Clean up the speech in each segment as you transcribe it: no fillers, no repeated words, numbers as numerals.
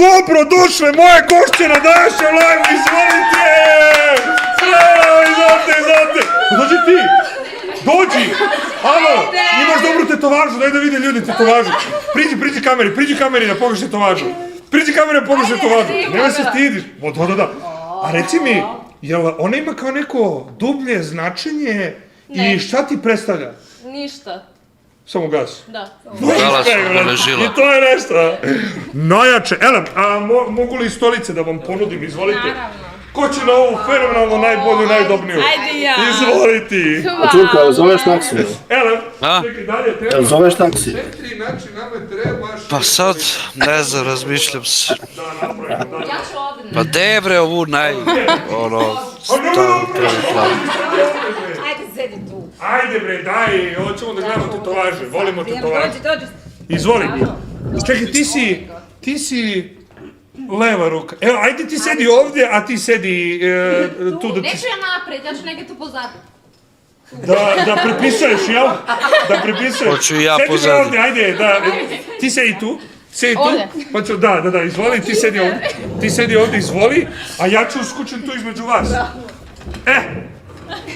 Dobrodošle moje gošće na današnjem live, izvolite! Izvolite! Dođi ti! Dođi! Alo! Imaš dobru tetovažu, daj da vide ljudi tetovažu. Priđi kameri da pogledaš tetovažu. Priđi kameri da pogledaš tetovažu. Nema se stidiš. Da. A reci mi, jel ona ima kao neko dublje značenje i šta ti predstavlja? Ništa. Samo gas. Da. Dala su obeležila. I to je nešto. Najjače. Elem, a mogu li stolice da vam ponudim? Izvolite. Naravno. Ko će na ovu fenomenalno najbolju, najdobniju? Ajde ja. Izvoliti. Čuka, jel zoveš taksi? Elem, A? čekaj dalje. Jel zoveš taksi? Petri, znači nama trebaš... Pa sad, ne znam, razmišljam se. Da, napravimo, da. Ja ću ovdje. Pa de bre, ovu stavu prvi plan. Ajde, sedi tu. Ajde bre, daj, hoćemo da gledamo tetovaže, volimo tetovaže. Dođi. Izvoli. Čekaj, ti si leva ruka. Evo, ajde ti sedi ovdje, a ti sedi tu da ti... Neću ja napred, ja ću negdje tu pozaditi. Da prepisuješ, jel? Da prepisuješ. Hoću i ja Sedi pozadnje. ovdje, ajde, da. Ti sedi tu. Sedi tu. Ovdje? Hoću, da, izvoli, ti sedi ovdje. Ti sedi ovdje, izvoli, a ja ću uskočim tu između vas.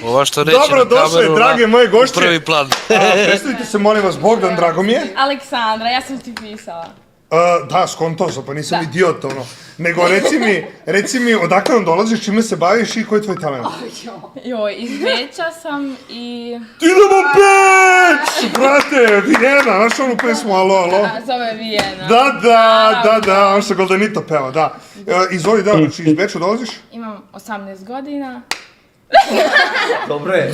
Ova što reći Dobro na došle, kameru drage moje gošće. prvi plan. Predstavite se, molim vas, Bogdan, drago mi je. Aleksandra, ja sam ti pisala. Da, skontao sam, pa nisam idiot, ono. Nego, reci mi, odakle nam dolaziš, čime se baviš i koji je tvoj talent? Joj, iz Beča sam i... Idemo Beč! Brate, Vijena, znaš onu pesmu, alo? Zove Vijena. Da, ono što Goldenito peva, da. Izvoli, da, znači iz Beča dolaziš? Imam 18 godina. Dobro je.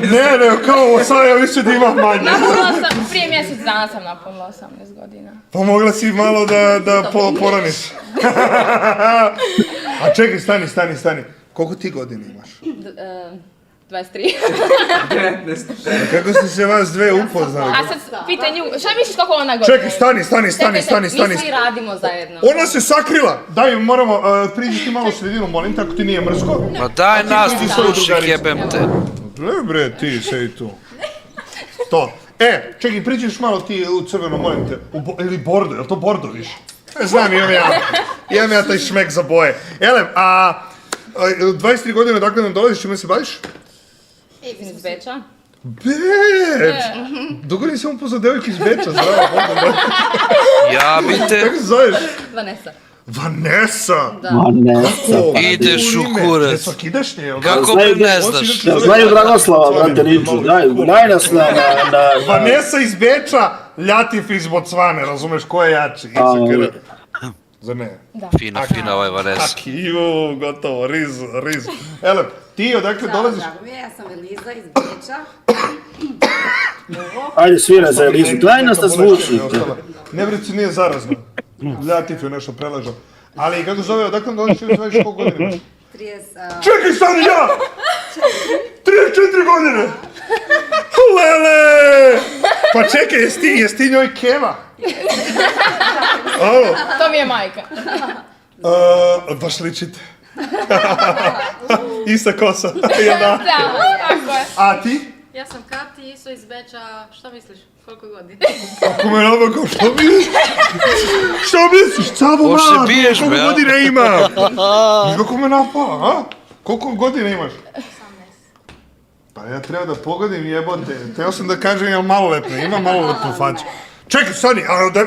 Ne, kao sad ja više da imam manje. Napunila sam, prije mjesec dana sam napunila 18 godina. Pa mogla si malo da poraniš. A čekaj, stani. Koliko ti godina imaš? 23. Kako ste se vas dve upoznali? A sad pitaj nju, šta misliš kako ona godina? Čekaj, stani. Mi svi radimo zajedno. Ona se sakrila! Daj, moramo, priđi ti malo u sredinu, molim te, ako ti nije mrsko. Ma daj nas ti slušnik, jebem te. Bre, ti, sedi tu. To. Čekaj, priđiš malo ti u crveno, molim te. Ili bordo, je li to bordo više? Znam, imam ja taj šmek za boje. Elem, 23 godine, dakle nam dolaziš, čime se baviš? Iz Beča. Beč! Dugo nisam upoznao devojku iz Beča, zdravo, Bogdan. Ja bi te... Kako se zoveš? Vanessa. Vanessa! Vanessa. Ideš u kurac. Ne svakidašnje, jel? Kako me ne znaš? Ja znaju Dragoslava, brate, Niču, daj nas na... Vanessa iz Beča, Ljatif iz Bocvane, razumeš, ko je jači? Zar ne? Fina ovaj Vanessa. Ju, gotovo, riz. Elem, ti odakle dolaziš? Drago mi je, ja sam Eliza iz Beča. Ajde, svira za Elizu, daj nas da zvuči. Ne vreci, nije zarazno. Ljatif je nešto preležao. Ali kako zove, odakle dolaziš, čime se baviš, koliko godina imaš? 30... Čekaj, stani ja! 34 godine! Lele! Pa čekaj, jes ti njoj keva? Alo? To mi je majka. Baš ličite. Ista kosa. Da, tako je. A ti? Ja sam Kati, isto iz Beča, šta misliš, koliko godina? Ako me nabako, što misliš? Što misliš, cavo Ko se mala, biješ, koliko be, a? godina ima? Kako me napala, a? Koliko godina imaš? 18. Pa ja treba da pogodim jebote. Teo sam da kažem imam maloletno, imam maloletnu facu. Čekaj, stani,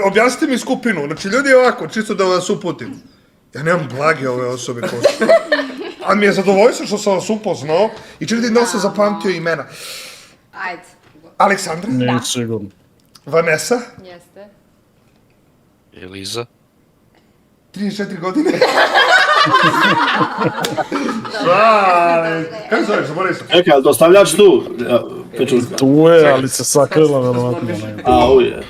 objasnite mi skupinu. Znači, ljudi ovako, čisto da vas uputim. Ja nemam blage ove osobe ko su. A mi je zadovoljstvo što sam vas upoznao i čekaj da sam zapamtio imena. Ajde. Aleksandra? Nije sigurno. Vanessa? Jeste. Eliza. 34 godine? Šale. Kako zoveš, zaboravim sam? Čekaj, ali dostavljač tu? Pečurka. Tu je, ali se sakrila verovatno. A, uje.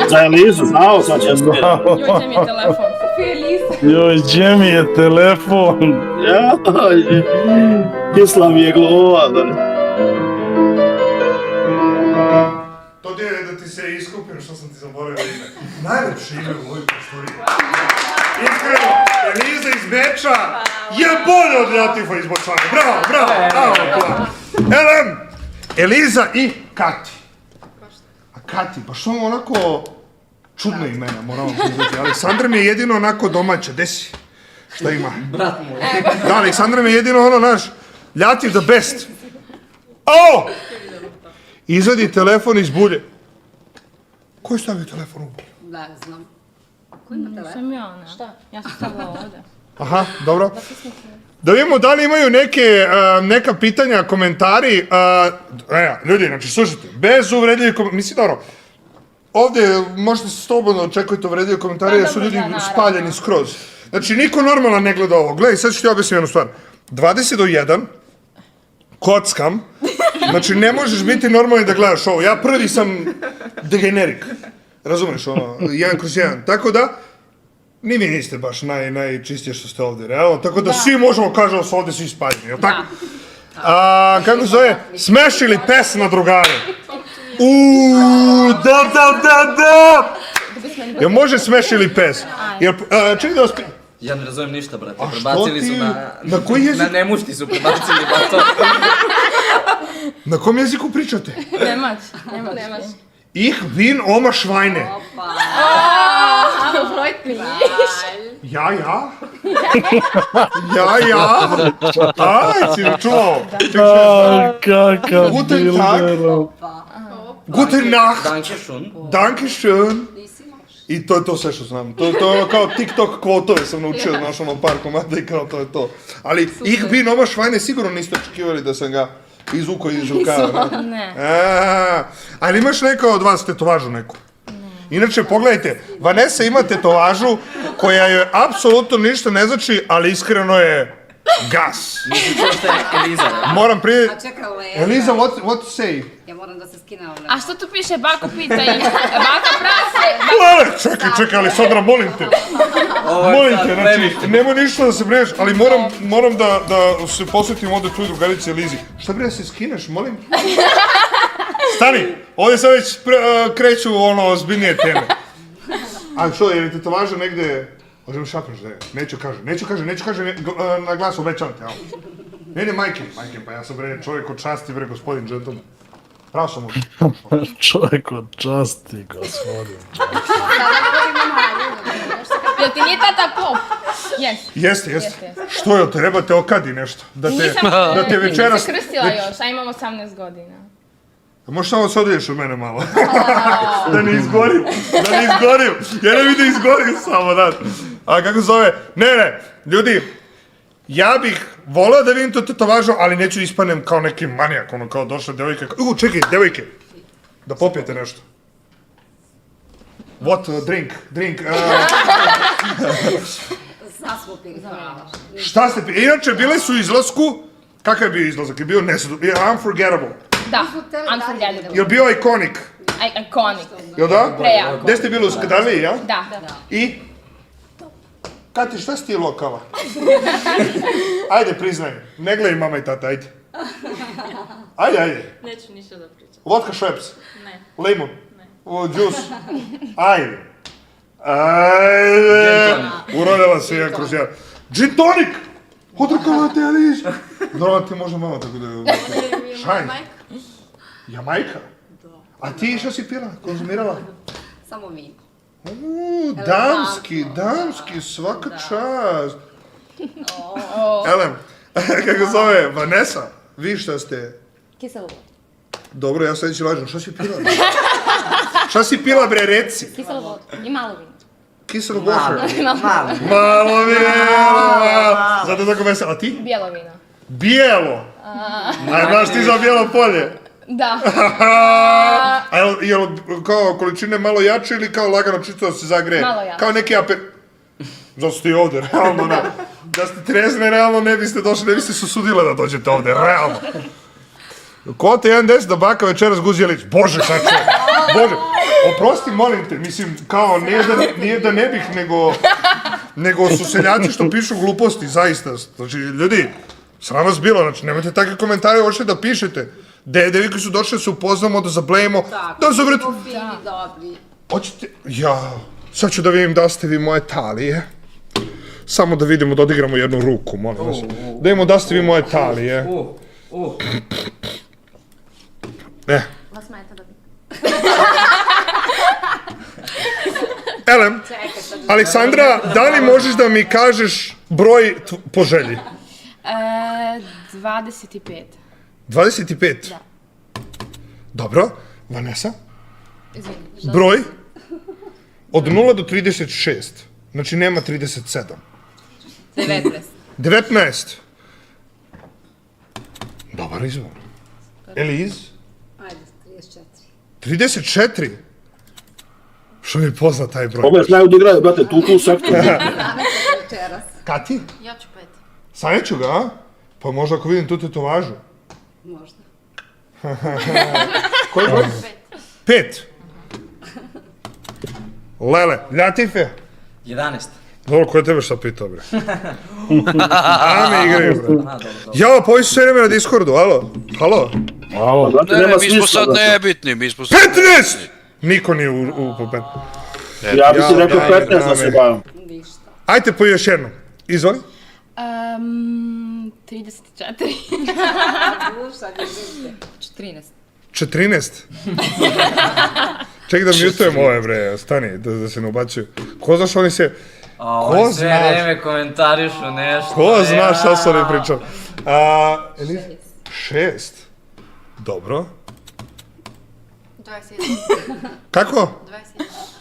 Za Elizu, znao sam će spjeti. Joj, mi je telefon. Joj, gdje mi je telefon? Jaj, kisla mi je glova. To ti je da ti se iskupim što sam ti zaboravio ime. Najlepše ime u ovoj prostoriji. Iskreno, Eliza iz Beča je bolja od Ljatifa iz Bocvane. Bravo. Elem, Eliza i Kati. Kati, baš su onako čudno imena, moramo priznati. Aleksandra mi je jedino onako domaća, gde si? Šta ima? Brat moj. Da, Aleksandra mi je jedino ono, naš, ljativ the best. O! Izvadi telefon iz bulje. Ko je stavio telefon u bulju? Da, znam. Ko ima telefon? Sam ja, ne. Šta? Ja sam stavila ovdje. Aha, dobro. Da vidimo da li imaju neka pitanja, komentari. Ljudi, znači, slušajte, bez uvredljivih komentari, mislim, dobro, ovdje možete se slobodno očekujete uvredljive komentare, jer su ljudi spaljeni skroz. Znači, niko normalan ne gleda ovo. Gledaj, sad ću ti objasniti jednu stvar. 20 do 1, kockam, znači ne možeš biti normalni da gledaš ovo. Ja prvi sam degenerik. Razumeš, ono, 1/1. Tako da, ni vi niste baš najčistije što ste ovdje, realno. Tako da svi možemo kažemo da su ovdje svi spaljeni, jel tako? Kako se zove? Smešili pes na drugare. Da! Jel može smešili pes? Čekaj da vas pitam. Ja ne razumijem ništa, brate. A što Prebacili ti? su Na koji jezik? Na nemušti su prebacili, bato. Na kom jeziku pričate? Nemač. Ich bin Oma Schweine. Freut mich. Ja. Si čuo? Kakav Guten Tag. bilder. Guten Nacht. Dankeschön. Dankeschön. Nisi moš. I to je to sve što znam. To je ono kao TikTok kvotove sam naučio, znaš, ono par komada i kao to je to. Ali Ich bin Oma Schweine sigurno niste očekivali da sam ga izvukao iz rukava. Ne. Ali imaš neko od vas tetovažu neku? Inače, pogledajte, Vanessa ima tetovažu koja joj apsolutno ništa ne znači, ali iskreno je gas. Nisi čuo šta je Eliza, ne? Moram prije... A čekaj, Eliza, what to say? Ja moram da se skinem ovo. A što tu piše? Bako pita i... Baka prase... Čekaj, ali Sandra, molim te. Molim te, znači, nemoj ništa da se brineš, ali moram da se posvetim ovdje tvoj drugarici Elizi. Šta bre da se skineš, molim? Stani, ovdje sad već kreću ono ozbiljnije teme. A što, je li tetovaža negde... Možemo šapneš da je, neću kaže, na glas obećam te, evo. Ne, majke, pa ja sam bre čovjek od časti, bre gospodin gentleman. Pravo sam možda. Čovjek od časti, gospodin. Jel ti nije tata pop? Jeste. Što je, treba te okadi nešto, da te večeras... Nisam se krstila još, a imam 18 godina. Možeš samo se odliješ od mene malo. Da ne izgorim. Ja ne vidim izgorim samo, da. A kako zove? Ne, ljudi, ja bih voleo da vidim to tetovažu, ali neću da ispanem kao neki manijak, ono kao došla devojka. Čekaj, devojke, da popijete nešto. What? Drink. Sad smo pili. Šta ste pili? Inače, bile su u izlasku. Kakav je bio izlazak? Je bio unforgettable. Da, unforgettable. Je bio iconic? Iconic. Jel da? Prejako. Gde ste bili u Skadaliji, ja? Da. I? Kati, šta si ti lokala? Ajde, priznaj. Ne gledaj mama i tata, ajde. Ajde. Neću ništa da pričam. Vodka Šveps? Ne. Limun? Džus? Ajde. Urodila se jedan kroz jedan. Gin tonic! Odrkala te, Ališ! Dobro, ti možda mama tako da je... Šajn. Jamajka? A ti šta si pila? Konzumirala? Samo vino. Damski, svaka čast. Elem, kako zove, Vanessa, vi šta ste? Kiselu vodu. Dobro, ja sljedeći lažem, šta si pila? Šta si pila, bre, reci? Kiselu vodu i malo vino. Kiselu water. Malo. Malo vino. Zato tako vesela. A ti? Bijelo vino. Bijelo? A znaš ti za bijelo polje? Da. A jel kao količine malo jače ili kao lagano čisto da se zagreje? Malo jače. Kao neki zato ste i ovdje, realno, da ste trezne, realno ne biste došli, ne biste se usudile da dođete ovdje, realno. Kvota 1.10 da baka večeras Guzjelić, Bože sačuvaj, Bože, oprosti molim te, mislim, kao nije da ne bih, nego su seljaci što pišu gluposti, zaista, znači, ljudi, sram vas bilo, znači, nemojte takve komentare uopšte da pišete, devi koji su došli da se upoznamo, da zablejemo, da zavrti... Tako, fini, dobri. Hoćete, sad ću da vidim da ste vi moje talije. Samo da vidimo, da odigramo jednu ruku, molim vas. Da vidimo da ste vi moje talije. Vas smeta da bi. Elem, Aleksandra, da li možeš da mi kažeš broj po želji? 25. 25? Da. Dobro. Vanessa? Izvini. Broj od 0 do 36. Znači nema 37. 19. 19. Dobar izbor. Eliz? Ajde, 34. 34? Što mi pozna taj broj? Ove znaju da igraju, brate, tu sektor. Večeras. Kati? Ja ću 5. Sanjaću ga, a? Pa možda ako vidim tu tetovažu. Možda. Koji broj? 5. Lele, Ljatife? 11. Dobro, ko je tebe šta pitao, bre? A me igraju, bre. Aha, dobro. Ja, pa ovi su sve vreme na Discordu, alo? Halo? Malo. Brate, Ne, nema mi smo smisla, sad brate. nebitni, mi smo sad... 15! Niko nije u po 15. Ja bi si Ja, rekao ja, 15 da ja, se ja. bavim. Ništa. Ajte po još jednom. Izvoli. 34. Duša, ne 14. 14. Ček da mutujem ove, bre, stani, da se ne ubacuju. Ko znaš oni se... Ovo sve zna? vreme komentarišu nešto. Ko zna šta su oni pričali? Eliz? 6. Dobro. 21. Kako?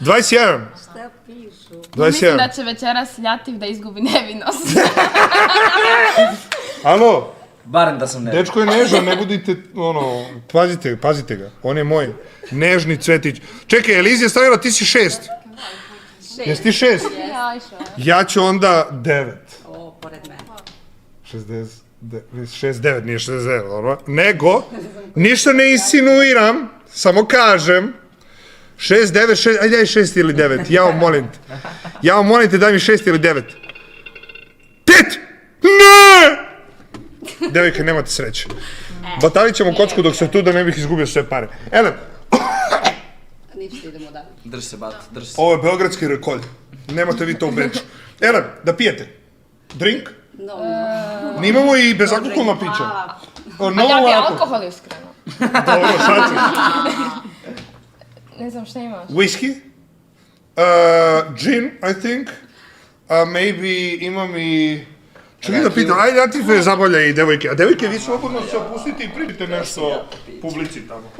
21. 21. Šta pišu? 21. Mislim da će večeras Ljativ da izgubi nevinost. Alo, Barem da sam ne. dečko je nežan, ne budite, ono, pazite ga. On je moj nežni cvetić. Čekaj, Eliz je stavila, ti si 6. Jesi ti 6? Ja išao. Ja ću onda 9. O, pored mene. 69, nije 69, dobro. Nego, ništa ne insinuiram, samo kažem, 6, 9, 6, ajde daj 6 ili 9, ja vam molim te. Ja vam molim te, daj mi 6 ili 9. 5! Ne! Devojke, nemate sreće. Batavit ćemo kocku dok se tu da ne bih izgubio sve pare. Elem, Ništa, idemo dalje. Drži se, bat, drži se. ovo je beogradski rekolj. Nemate vi to u Beču. Elem, da pijete. Drink? No, Mi imamo i bezalkoholna pića. hvala. No A ja bi alkohol. alkohol iskreno. Dobro, sad ćeš. Ne znam šta imaš. Whisky, gin, I think, maybe imam i... Čekaj da pitam, ajde, ja ti fe zabavlja i devojke. A devojke, vi slobodno se opustite i pričajte nešto publici tamo.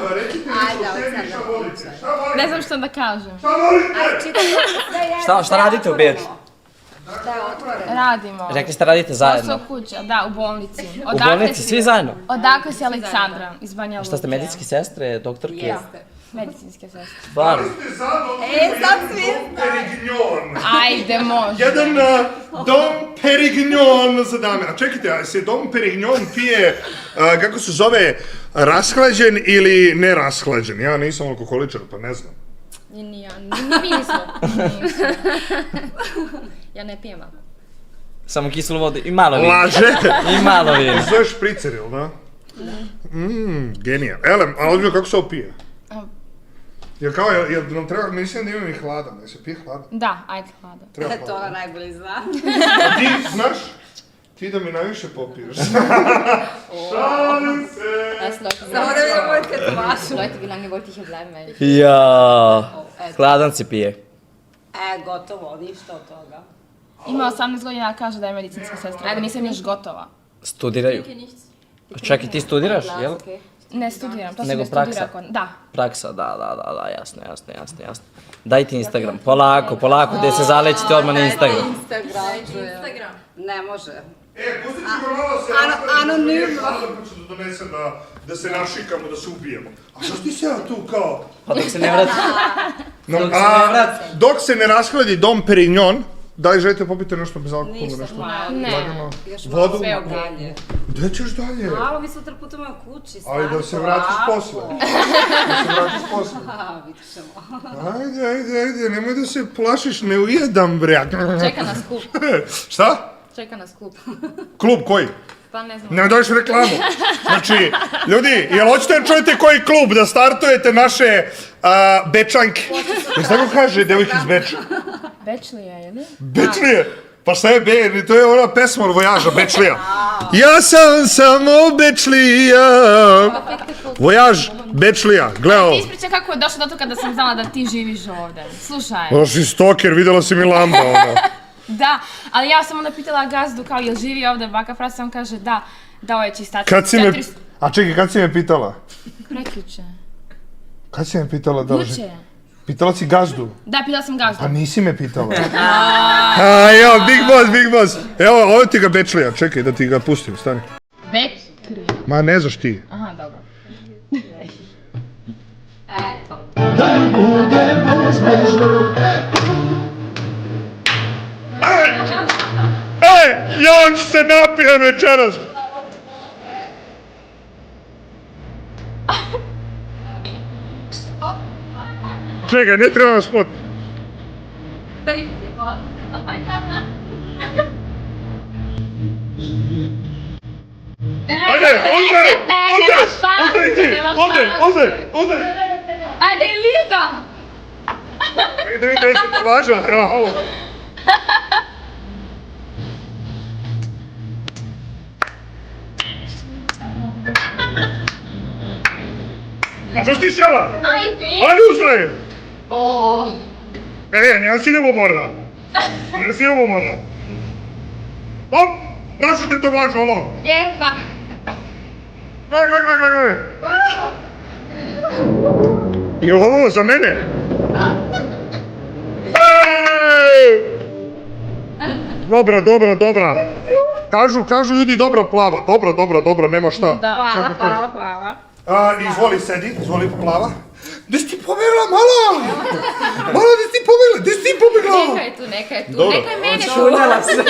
Recite Ajde, nešto sebi, Aleksandar, šta volite? pričaj. Šta volite? Ne znam šta da kažem. Šta volite? Ajde, čitaj. Šta radite u Beču? Šta je otvoreno? Radimo. Rekli ste radite zajedno. Posao kuća, da, u bolnici. U bolnici, svi zajedno? Odakle si Aleksandra? Iz Banja Luke. Šta ste medicinske sestre, doktorke? Jeste. Medicinske sestre. Stvarno? Ste zadovoljni? Sad svi Perignon. Ajde, može. Jedan Dom Perignon za dame. A čekajte, a se Dom Perignon pije, kako se zove, rashlađen ili nerashlađen? Ja nisam alkoholičar, pa ne znam. Ni ja, ni vi nismo. Ja ne pijem alkohol. Samo kiselu vodu i malo vina. Laže! I malo vina. Zove špricer, jel da? Genija. Elem, a ozbiljno kako se ovo pije? Jel kao, jel nam treba, mislim da imam i hladan, da se pije hladan? Da, ajde hlada. Treba To ona hladan. najbolje zna. A ti, znaš, ti da mi najviše popiješ. Šalim se! Samo da vidimo moju tetovažu. Leute, wie lange wollte ich hier bleiben? Weil ich Ja, hladan se pije. Gotovo, ništa od toga. Ima 18 godina, kaže da je medicinska sestra. Ajde, nisam još gotova. Studiraju. A čekaj, ti studiraš, jel? Ne studiram, to se Nego ne studira praksa? kod... Da. Praksa, da, jasno. Daj ti Instagram, polako, gdje se zalećite odmah na Instagram. Instagram. Ne može. Pustit ću ga malo se anonimno. Pa ću da donesem da se našikamo, da se ubijemo. A što ti se ja tu kao... Pa dok se ne vrati. No, Dok se ne vrati. dok se ne rashladi Dom Perignon, da li želite popiti nešto bez alkohola, Ništa, nešto? Ne. Lagano. Još malo Vodu? sve dalje. Gde ćeš dalje? Malo mi sutra putujemo kući. Ali da se vratiš posle. Vidit ćemo. Ajde, nemoj da se plašiš, ne ujedam, bre. čeka nas klub. Šta? Čeka nas klub. Klub koji? Pa ne znam. Ne daješ reklamu. Znači, ljudi, jel hoćete da čujete koji klub, da startujete naše Bečanke? Jel tako kaže devojka iz Beča? Bečlija, je li? Bečlije? Pa šta je Be, to je ona pesma od Vojaža, Bečlija. Ja sam samo Bečlija. Vojaž, Bečlija, gle ovo. Ti ispričaj kako je došlo do toga da sam znala da ti živiš ovdje. Slušaj. Ono si stoker, vidjela si mi Lamba, ono. Da, ali ja sam onda pitala gazdu kao jel živi ovdje baka Frasa, on kaže da, dao je čistač. Kad si me... A čekaj, kad si me pitala? Prekjuče. Kad si me pitala da li... Juče. Pitala si gazdu? Da, pitala sam gazdu. Pa nisi me pitala. A, evo, Big Boss. Evo, ovo ti ga Bečlija, čekaj da ti ga pustim, stani. Bečlija? Ma ne znaš ti. Aha, dobro. Ja se napijem večeras. Čekaj, ne treba nas spot. Ajde, ovdje! Ajde, Lisa! Da vidite, jesi važno, evo ovo. A što si ti sjela? Ajde, ustaj! Ne si ljubomorna. Ne si ljubomorna. Hop, našu ti to važno, ono. Jepa! Gledaj. Je ovo za mene? Dobra. Kažu ljudi dobra plava. Dobra, nema šta. Da, hvala. Izvoli plava. Gdje si ti pobjegla, malo? Gdje si ti pobjegla? Neka je tu, Dobro. neka je mene tu. Čunjela se.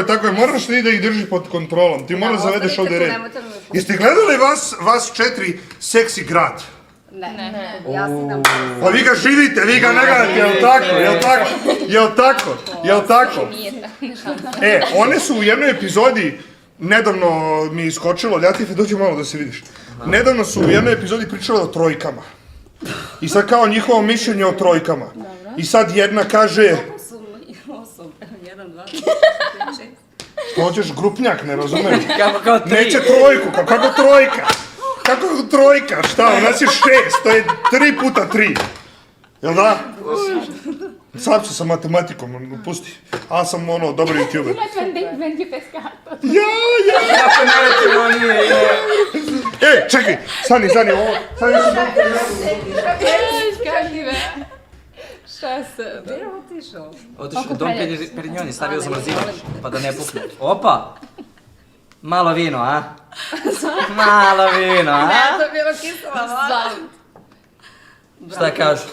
Tako je, moraš ti da ih držiš pod kontrolom, ti moraš zavedeš ovdje red. Nemojte me pustiti. Jeste gledali vas 4 seksi grad? Ne. Ja si nam... Pa vi ga živite, vi ga ne gledate, jel tako? Nije tako. One su u jednoj epizodi, nedavno mi je iskočilo, Ljatife, dođi malo da se vidiš. Nedavno su u jednoj epizodi pričale o trojkama. I sad kao njihovo mišljenje o trojkama. I sad jedna kaže... Osobe, 1, 2, 3, 4, 5, 6. Što hoćeš grupnjak, ne razumijem? Kao tri. Neće trojku, kako trojka? Kako trojka, šta, u nas je 6, to je 3 puta 3. Jel da? Sad ću sa matematikom, pusti. A sam ono, dobar youtuber. Vendi pescato. Ja! Kako ne recimo nije. Čekaj, stani, ovo. Stani, Šta se? Gdje je otišao? Otišao Dom Perignon, stavio zamrzivač, pa da ne pukne. Opa! Malo vino, a? Malo vino, a? To je bilo kisela voda. Šta kažu?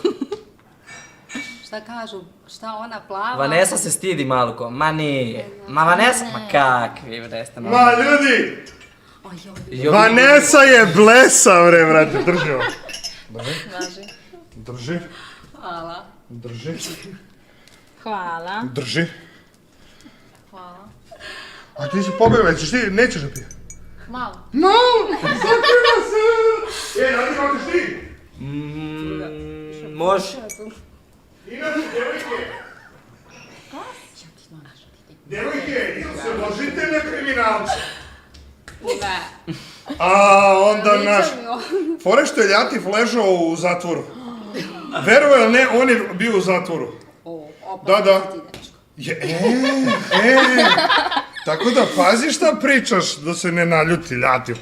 Šta kažu? Šta ona plava? Vanessa se stidi malko, ma nije. Ma Vanessa, ma kakvi vreste. Ma ljudi! Vanessa je blesa, bre, brate, drži ovo. Drži. Hvala. Drži. Hvala. Drži. Hvala. A ti si pobjegla, nećeš da pije? Malo. Zakrila se! Radi kako ćeš ti? Može. Inače, devojke, ili se ložite na kriminalce? Ne. A onda naš... Fore što je Ljatif ležao u zatvoru. Verovao ili ne, on je bio u zatvoru. Da. Tako da pazi šta pričaš da se ne naljuti Ljatif.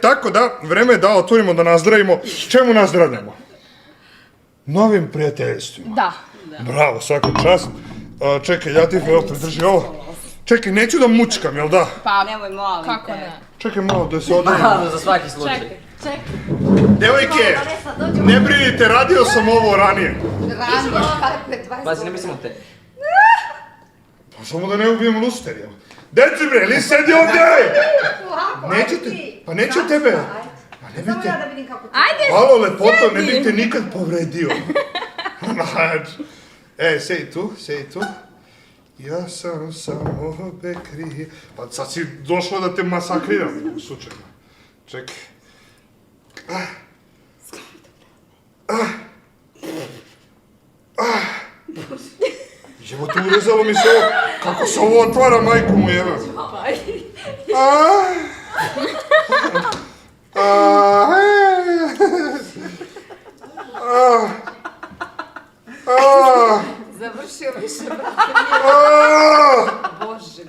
Tako da, vreme je da otvorimo, da nazdravimo. Čemu nazdravljamo? Novim prijateljstvima. Da. Bravo, svaka čast. Čekaj, Ljatif, evo, pridrži ovo. Čekaj, neću da mučkam, jel da? Pa, Nemoj, molim te. kako ne? Čekaj malo da se odvorim. Malo za svaki slučaj. Čekaj. Devojke, ne brinite, radio sam ovo ranije. Pazi, ne mislim te. Pa samo da ne ubijem luster, jel? Deci bre, li sedi ovdje? Nećete, pa neće tebe. Pa ne Samo bite. ja da vidim kako ti... Ajde! Halo, lepoto, ne bih te nikad povredio. Sedi tu. Ja sam samo bekrije. Pa sad si došla da te masakriram, slučajno. Čekaj. Evo tu urezalo mi se ovo, kako se ovo otvara, majku mu jeba. Završio više, Bože.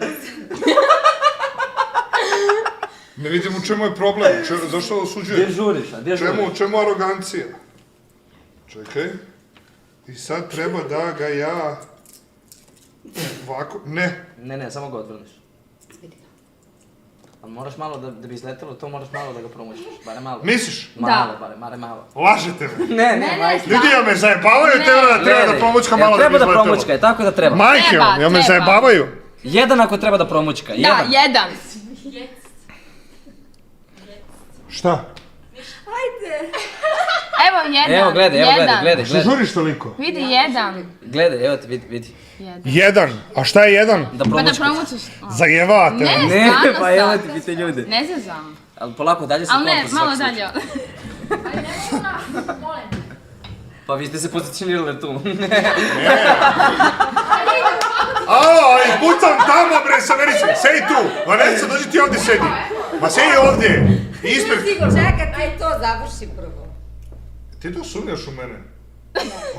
Ne vidim u čemu je problem, zašto osuđuje? Gdje žuriš, a gdje žuriš? Čemu arogancija? Čekaj. I sad treba da ga ja... Ovako, ne. Ne, samo ga odvrniš. Ali moraš malo, da bi izletelo, to moraš malo da ga promućiš, barem malo. Misliš? Malo, barem malo. Lažete me. Ne, majke. Ljudi, ja me zajebavaju, treba da promućka malo da bi Treba da izletelo. promućka, je tako da treba. Majke, ja me zajebavaju. Jedan ako treba da promućka, jedan. Da, jedan. Šta? Evo jedan. Evo, gledaj. Što žuriš toliko? Vidi jedan. Gledaj, evo te, vidi. Jedan. A šta je jedan? Da Pa da promućkaš. promućiš. Zajevate. Ne, Ne, stvarno pa evo sad. ti pite ljudi. Ne zezam. Ali polako, dalje se Ali ne, kompas, malo svaki dalje. Pa vi ste se pozicionirali tu. Aj, pucam tamo bre, Samerice, sedi tu. Vanessa, dođi ti ovdje sedi. Ma sedi ovdje. Ispred. Čekaj, ti to završi prvo. Ti to sumnjaš u mene?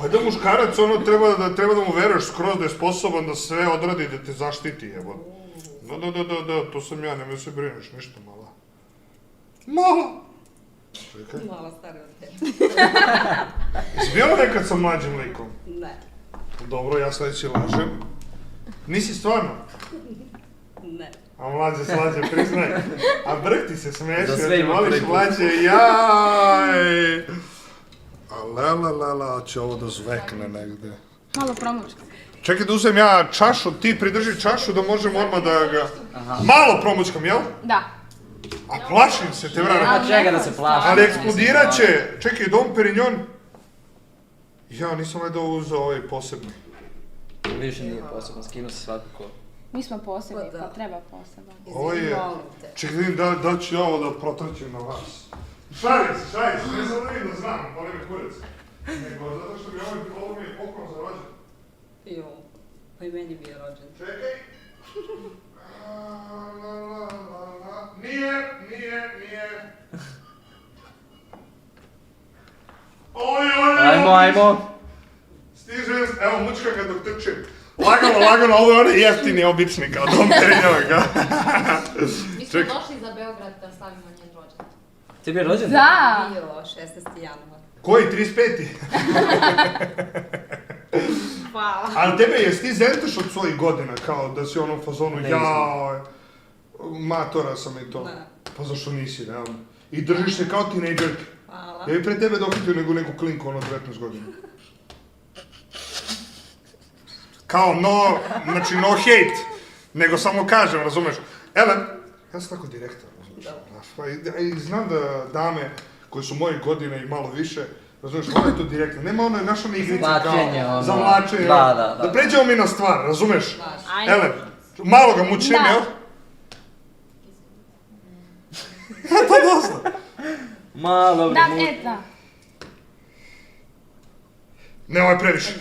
Ajde muškarac, ono treba da mu veruješ skroz da je sposoban da sve odradi, da te zaštiti, evo. Da, to sam ja, nemoj se brineš, ništa mala. Mala! Čekaj. Malo stari od tebe. Jesi bila nekad sa mlađim likom? Ne. Dobro, ja sledeći lažem. Nisi stvarno? Ne. A mlađe slađe, priznaj. A brk ti se smiješ, Za sve jer ti ima voliš priliku. mlađe, jaj! A la, će ovo da zvekne negde. Malo promućka. Čekaj da uzem ja čašu, ti pridrži čašu da možemo odmah da ga... Malo promućkam, jel? Da. A plašim se te vrana. A čega da se plaši? Ali eksplodirat će. Čekaj, Dom Perignon. Ja, nisam valjda uzeo ovaj posebni. Više nije posebno, skinuo se svakako. Mi smo posebni, pa treba poseban. Ovo je... Molim te. Čekaj, vidim da ću ja ovo da protrčim na vas. Šalim se, ne sad da vidim da znam, boli me kurac. Nego zato što mi ovo mi je poklon za rođen. Jo, pa i meni bi je rođen. Čekaj. Nije. Oj. Ajmo. Stižem, evo mučka ga dok trčim. Lagano, ovo je onaj jeftini, obični, kao Dom Perignon. Mi smo došli za Beograd da slavimo njen rođendan. Ti bi rođen? Da. Bilo, 16. januar. Koji, 35. Hvala. Ali tebe, jesi ti zenteš od svojih godina, kao da si ono u fazonu, Ne, jao, matora sam i to. Ne. Pa zašto nisi, realno? I držiš se kao tinejdžerke. Hvala. Ja bi pre tebe dohitio nego neku klinku, ono, 19 godina. Kao, znači no hate, nego samo kažem, razumeš? Ele, ja sam tako direktan, razumeš? Pa i znam da dame koje su moje godine i malo više, razumeš, vole to direktno. Nema ono, naša ona igrica Zavlačenje, kao, ono. zavlačenje. Da. Da pređemo mi na stvar, razumeš? Ajde. Ele, malo ga mučim, Da. jel? To je dosta. Malo Da, bre. da. Ne, ovo je previše.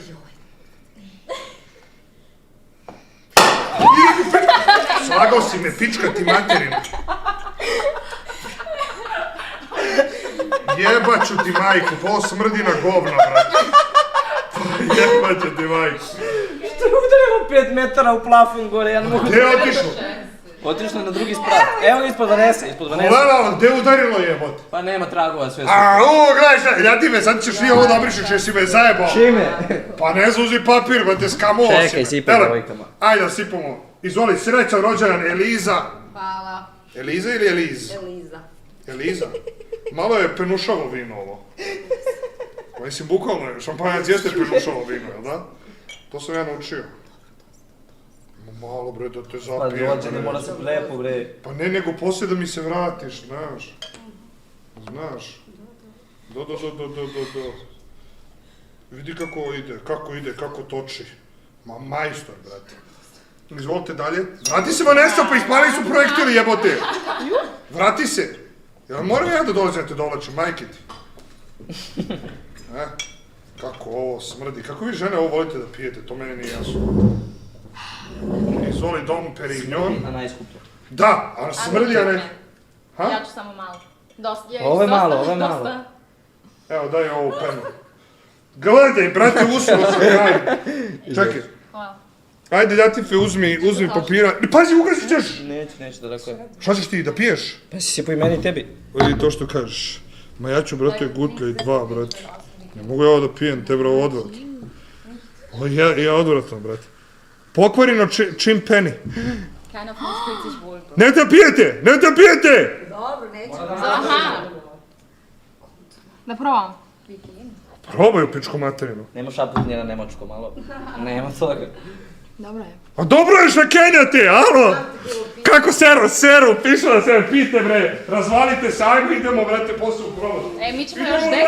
Slagao si me, pička ti materina. Jebaću ti majku, pa ovo smrdi na govna, brate. Jebaću ti majku. Što je udarilo 5 metara u plafon gore, ja ne mogu... Gdje je otišlo? Otišlo je na drugi sprat. Evo ispod Vanessa. Gledala, gdje je udarilo jebote? Pa nema tragova, sve su. Gledaj šta, ja ti me, sad ćeš vi ovo da obrišeš, jesi me zajebao. Čime? Pa ne znam, uzmi papir, ba te skamuo si me. Čekaj, sipaj Ele, brojkama. ajde da sipamo. Izvoli, srećan rođendan, Eliza. Hvala. Eliza ili Eliz? Eliza. Eliza? Malo je penušavo vino ovo. Pa mislim, bukvalno je, šampanjac jeste penušavo vino, jel da? To sam ja naučio. Malo bre, da te Pa zapijem. rođeni mora se lepo bre. Pa ne, nego poslije da mi se vratiš, znaš. Znaš. Do. Vidi kako ide, kako toči. Ma majstor, brate. Izvolite dalje. Vrati se, Vanessa, pa ispali su projektili, jebote. Vrati se. Jel moram ja da dolazim da te dolačim, majke ti? Kako ovo smrdi. Kako vi žene ovo volite da pijete, to meni nije jasno. Izvoli Dom Perignon. A najskuplje. Da, a smrdi, a ne... Ha? Ja ću samo malo. Dosta. Ovo je malo, ovo je malo. Evo, daj ovu penu. Gledaj, brate, usro sam kraj. Čekaj. Hvala. Ajde, Ljatife, uzmi papira. Pazi, ugasit ćeš! Neću da tako je. Šta ćeš ti, da piješ? Pa si se po imeni tebi. Vidi to što kažeš. Ma ja ću, brate, gutlja i 2, brate. Ne mogu ja ovo da pijem, te, bro, odvrat. Ovo je odvratno, brate. Pokvarino čim peni. Keiner von uns fühlt sich wohl. Nemojte da pijete! Nemojte da pijete! Dobro, neću. Aha. Da probam. Probaj u pičku materinu. Nemo šaput njena nemočko malo. Nema toga. Dobro je. A dobro je što kenjate, alo? Kako seru, pišla da se pite, bre. Razvalite se, ajmo, idemo, brate, posle u probat. Mi ćemo još 10 minuta.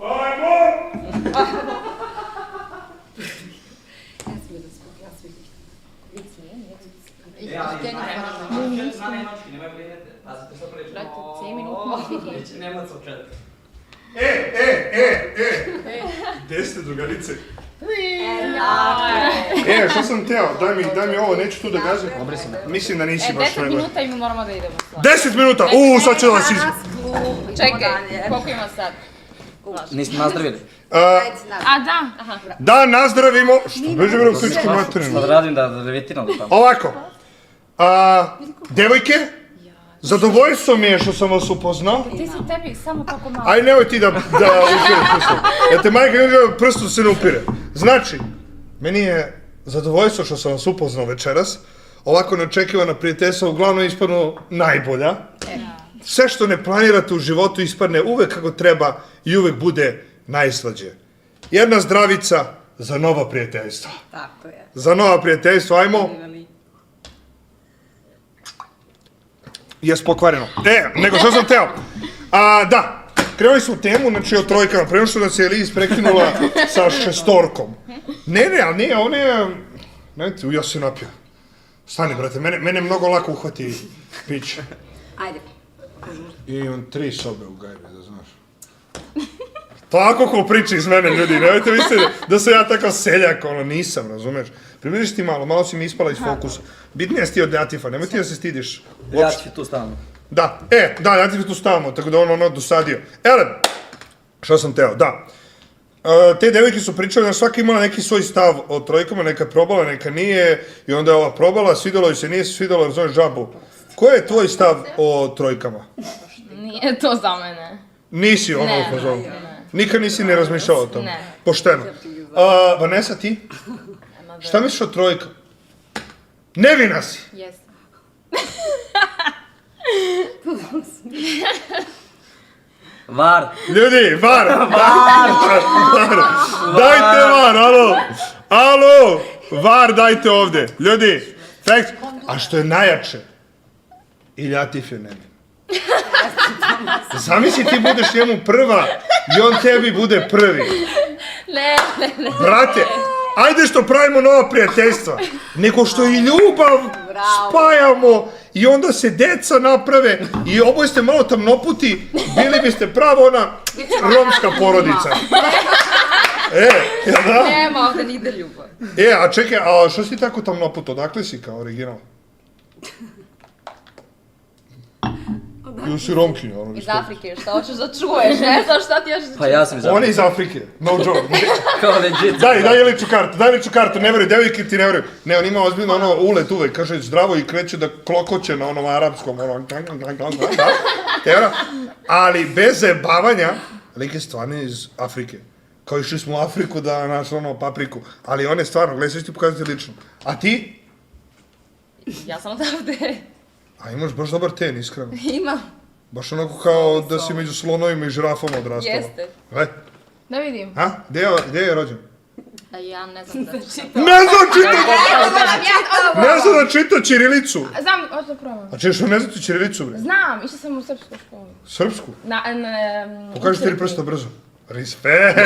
Ajmo! Na nemočki, nemoj brinete. Pazite što pričam. Brate, 10 minuta vidi. Nema co čet. Gde ste, drugarice? Šta sam teo? Daj mi ovo, neću tu da gazim. Mislim da nisi baš 10 minuta i mi moramo da idemo sad. 10 minuta! Sad će da vas izim. Čekaj, koliko ima sad? Nismo nazdravili. A da, aha. Da nazdravimo... Što beže bre u pičku materinu? Sad radim da revitiramo tamo. Ovako. Devojke, zadovoljstvo mi je što sam vas upoznao. Ti si tebi samo tako malo. Aj, nemoj ti da upire prstom. Ja te majka kaže prstom se ne upire. Znači, meni je zadovoljstvo što sam vas upoznao večeras. Ovako neočekivana prijateljstva uglavnom ispadnu najbolja. Sve što ne planirate u životu ispadne uvek kako treba i uvek bude najslađe. Jedna zdravica za nova prijateljstva. Tako je. Za nova prijateljstva, ajmo. Jes pokvareno. Nego što sam teo. Da, krenuli smo temu, znači o trojkama, prema što da se Eliz prekinula sa šestorkom. Ali nije, on je... Nemojte, ja se napio. Stani, brate, mene mnogo lako uhvati piće. Ajde. I imam 3 sobe u gajbi, da znaš. Tako ko priča iz mene, ljudi, nemojte misliti da sam ja takav seljak, nisam, razumeš? Primiriš ti malo si mi ispala iz fokusa. Bitnije si ti od Ljatifa, nemoj ti da se stidiš. Ljatifa tu stavamo. Da, Ljatifa tu stavamo, tako da on dosadio. Šta sam teo, da. Te devojke su pričale da svaka imala neki svoj stav o trojkama, neka je probala, neka nije, i onda je ova probala, svidjelo joj se, nije se svidjelo, razumeš žabu. Koji je tvoj stav o trojkama? Nije to za mene. Nisi ono u fazonu. Nikad nisi ne razmišljala o tom. Ne. Pošteno. Vanessa, ti? Šta misliš o trojka? Nevina si! Jesam. Var. Ljudi, var! Dajte var, alo! Var dajte ovde. Ljudi, fact. A što je najjače? I Ljatif je nevin. Zamisli ti budeš njemu prva i on tebi bude prvi. Ne. Brate, ajde što pravimo nova prijateljstva, nego što i ljubav spajamo i onda se deca naprave i oboje ste malo tamnoputi, bili biste pravo ona romska porodica. Jel da? Nema ovdje ni ide ljubav. A čekaj, a što si tako tamnoput, odakle si kao original? Ili si Romkinja, ono Iz Afrike, šta hoćeš da čuješ, ne znam šta ti još da čuješ. Pa ja sam iz On Afrike. je iz Afrike, no joke. Kao legit. Daj liču kartu, ne veruj, devojke ti ne veruj. Ne, on ima ozbiljno ono ulet uvek, kaže zdravo i kreće da klokoće na onom arapskom, ono, da, ali bez zajebavanja, lik je stvarno iz Afrike. Kao išli smo u Afriku da naš ono papriku, ali on je stvarno, gledaj, sve ću ti pokazati lično. A ti? Ja sam odavde. A imaš baš dobar ten, iskreno. Imam. Baš onako kao da si među slonovima i žirafama odrastala. Jeste. Da vidim. A? Gdje je rođen? Ja ne znam da čitam. Ne znam da čita ćirilicu. Znam, hoću da probam. A češ ne znati ćirilicu, bre? Znam, išla sam u srpsku školu. Srpsku? Pokaži 3 prsta brzo. Respekt!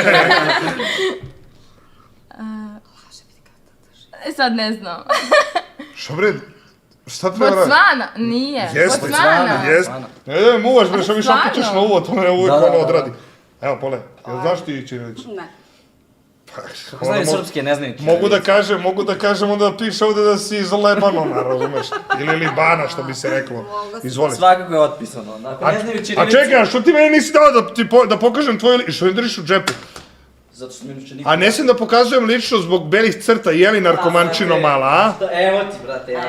Sad ne znam. Što bre? Šta treba raditi? Botswana? Nije. Jeste, Botswana. jeste. Ne muvaš bre, što mi šapućeš na uvo, to me uvijek ono odradi. Evo, pole, jel znaš ti ćirilicu? Ne. Znaju srpske, ne znaju. Mogu da kažem onda da piše ovde da si iz Lebanona, razumeš? Ili Libana, što bi se reklo. Izvoli. Svakako je otpisano. Ako ne znaju ćirilicu... A čekaj, a što ti meni nisi dao da pokažem tvoj lično? Što mi držiš u džepu? Zato što mi uče A ne sam da pokazujem lično zbog belih crta, jeli narkomančino mala, a? Evo ti, brate, ja.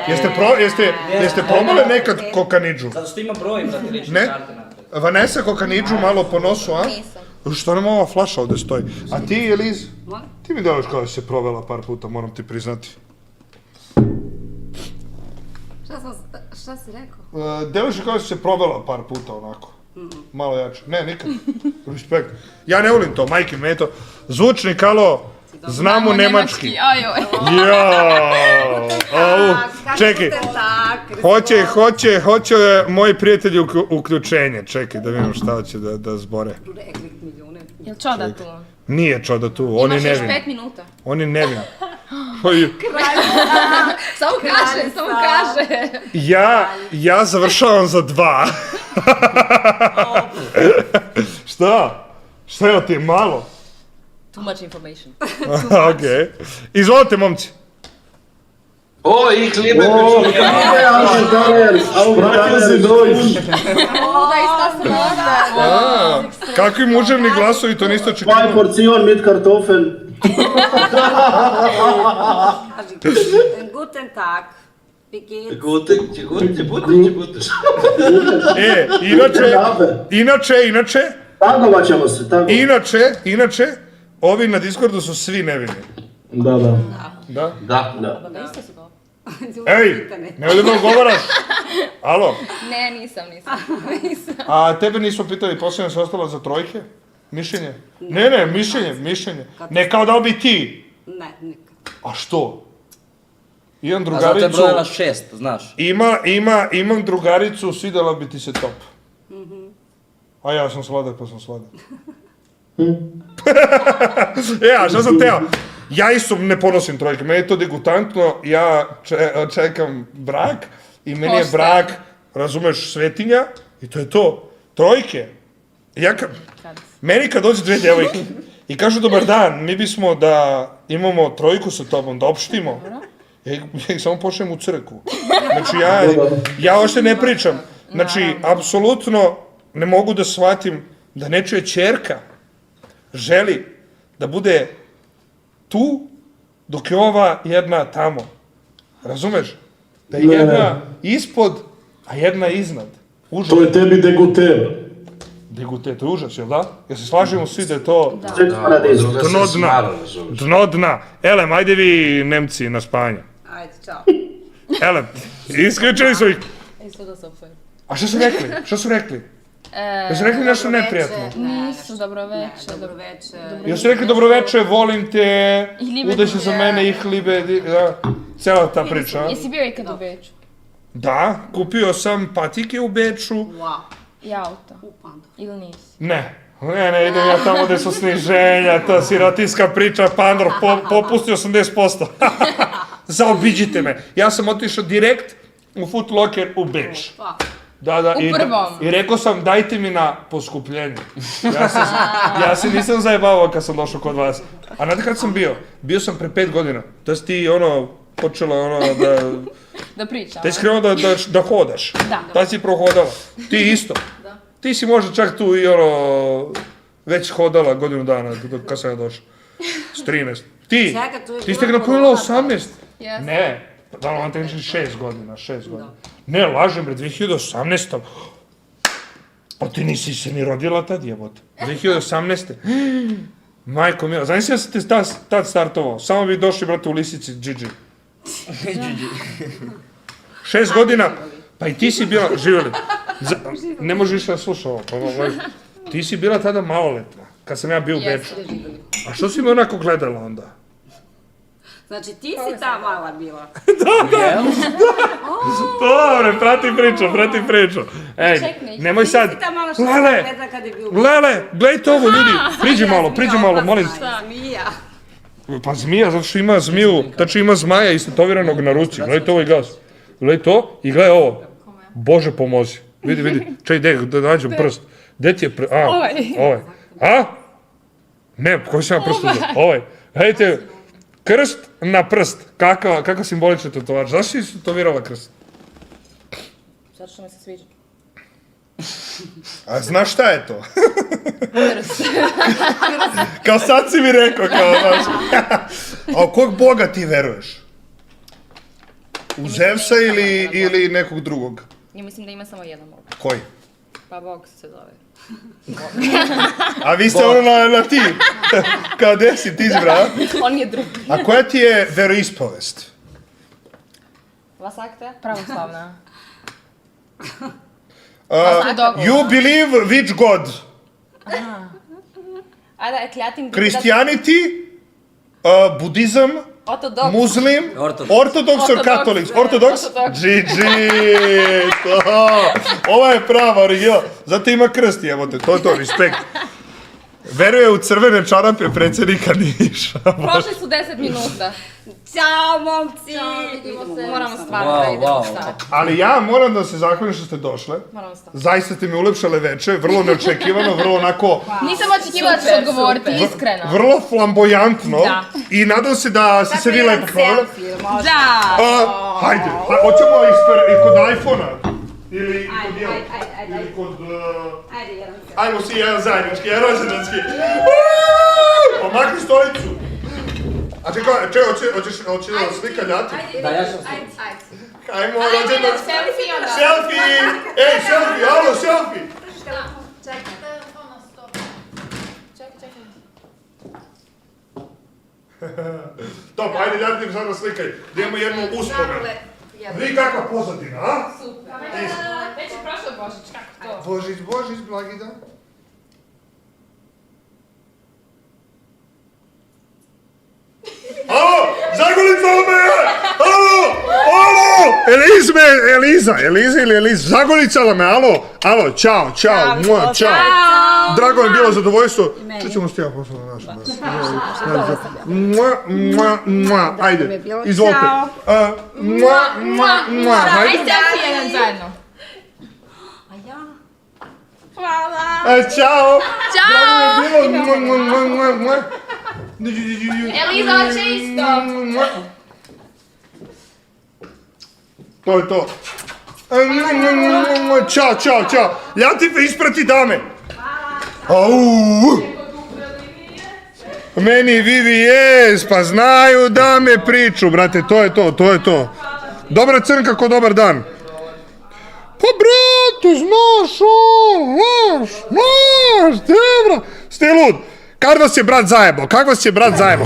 Jeste probale nekad kokanidžu? Zato što ima broj, brate, lične Ne? karte napred. Vanessa kokanidžu malo po nosu, a? Nisam. Što nam ova flaša ovde stoji? A ti, Eliz? Molim? Ti mi delaš kao da si se provela par puta, moram ti priznati. Šta si rekao? Delaš kao da si se provela par puta onako. Malo jače. Ne, nikad. Respekt. Ja ne volim to, majke me to. Zvučnik, alo, znamo nemački. Ajoj. Čekaj, hoće moji prijatelji uključenje. Čekaj, da vidimo šta hoće da zbore. Jel čoda tu? Nije čoda tu, on je Imaš još nevin. 5 minuta. On je nevin. Samo kaže. Ja završavam za 2. Šta? Šta je ti je malo? Too much information. Okej. Izvolite, momci. Oh, ich liebe Vratio si Deutsch. Kakvi muževni glasovi, to niste očekivali. 2 Portionen mit Kartoffeln. Guten Tag. Wie geht's? Inače, Tagovat ćemo se, tako. inače, ovi na Discordu su svi nevini. Da. Da? Ej, ne da me govaraš. Alo, Ne, nisam. a tebe nismo pitali, posljedno se ostala za trojke? Mišljenje? Ne, mišljenje. Ne kao da bi ti. Ne, nikad. A što? Imam A zato je drugaricu, brojala 6, znaš. imam drugaricu, svidela bi ti se top. A ja sam sladak, pa sam sladak. A šta sam teo? Ja isto ne ponosim trojke, meni je to degutantno, ja čekam brak i meni je brak, razumeš, svetinja i to je to. Trojke. Meni kad dođe 2 djevojke i kažu dobar dan, mi bismo da imamo trojku sa tobom, da opštimo. Ja ih samo pošaljem u crkvu. Znači ja ošte ne pričam. Znači, apsolutno ne mogu da shvatim da nečija ćerka želi da bude tu dok je ova jedna tamo. Razumeš? Da je jedna ispod, a jedna iznad. Užas. To je tebi deguter. Degute, to je užas, jel da? Jel se slažemo svi da je to Da. dno dna. Elem, ajde vi Nemci na spanje. Ajde, čao. Elem, isključili su ih. Isto da se opet. A šta su rekli? Šta su rekli? Jesu rekli nešto neprijatno? Nisu, dobroveče. Jesu rekli dobroveče, volim te, Ich liebe udaj se dich. za mene, ih libe, da, cela ta priča. a? Jesi bio ikad u Beču? Da, kupio sam patike u Beču. Wow. I auto? Upam. Ili nisi? Ne, idem ja tamo gde su sniženja, ta sirotinska priča, Pandor, popusti 80%. Zaobiđite me. Ja sam otišao direkt u Foot Locker u Beč. Da, U prvom. i rekao sam dajte mi na poskupljenje. Ja se nisam zajebavao kad sam došao kod vas. A znate kad sam bio? Bio sam pre 5 godina. Da si ti počela Da pričam. da si krenuo da hodaš. Da. Tad si prohodala. Ti isto. Ti si možda čak tu i već hodala godinu dana kad sam ja došao. S 13. Ti ste ga napunila 18. Jesam. Ne, da vam te 6 godina. Ne, lažem bre, 2018. Pa ti nisi se ni rodila tad, jebote. 2018. Majko mila, znaš ja sam te tad startovao, samo bi došli, brate, u lisici, Gigi. 6 godina, pa i ti si bila, živjeli. Ne možeš više da sluša ovo, ti si bila tada maloletna, kad sam ja bio u Beču. A što si me onako gledala onda? Znači ti si ta mala bila. Dobre, prati priču. Ej, nemoj sad. Ti si ta mala što Lele, se gleda kad je bio. Lele, gledajte ovo ljudi, priđi malo, molim te. Zmija. Pa zmija, zato što ima zmiju, znači ima zmaja istotoviranog na ruci, gledajte ovo i gas. Gledaj to i gledaj ovo. Bože pomozi. Vidi, čaj, da nađem prst. Gde ti je prst? Ovaj. A? Ne, koji sam ja prst uzeo? Ovaj. Hajde, krst na prst. Kako simbolično tetovaž. Zašto si tetovirala krst? Zato što mi se sviđa. A znaš šta je to? Kao sad si mi rekao, kao znaš. A u kog boga ti veruješ? U Zevsa ili nekog drugog? Ja mislim da ima samo jedan Bog. Koji? Pa Bog se zove. A vi ste ono na ti. Kao gde si ti zbra? On je drugi. A koja ti je veroispovest? Vasakte? Pravoslavna. You believe which God? Ajde, eklatim... Christianity, Buddhism, Ortodoks. Muslim, Ortodoks. Orthodox or Catholics? Orthodox? GG! Ova je prava original. Zato ima krst, evo te, to je to, respekt. Veruje u crvene čarape predsjednika Niša. Prošli su 10 minuta. Ćao, momci! Moramo stvarno da idemo sad. Ali ja moram da se zahvalim što ste došle. Moramo stvarno. Zaista ste mi ulepšale veče, vrlo neočekivano, vrlo onako... Nisam očekivala da ćeš odgovoriti, iskreno. Vrlo flamboyantno. Da. I nadam se da ste se vi lepo hvala. Da! Hajde, hoćemo i kod iPhone-a. Ili kod jel? Ili kod... Ajde, jedan se. Ajmo si jedan zajednički, jedan rođendanski. Omakni stolicu. A čekaj, hoćeš da slika ljati? Da, ja ću Ajmo, rođendanski. Selfie onda. Selfie! Ej, selfie, alo, selfie! Telefon na stop. Čekaj. Top, ajde, ljati sada slikaj. Da imamo jednu uspomenu. Vi kakva pozadina, a? Super. Već je prošao Božić, kako to? Božić, blagi dan. Alo, Zagolica me! Alo! Eliza, Zagolicala me, alo, čao, mua, čao. Drago mi je bilo zadovoljstvo. Što ćemo s tijela poslala naša? Mua, ajde, izvolite. Mua, Aj ajde. selfie jedan zajedno. A ja? Hvala. Ćao. Ćao. Drago mi je bilo. Mua. Eliza hoće isto. To je to. Ćao. Ljatife isprati dame. Au. Meni Vivi jes, pa znaju dame priču, brate, to je to. Dobra crnka ko dobar dan. Pa brate, znaš, te bra. Ste lud. Kak vas je brat zajebo?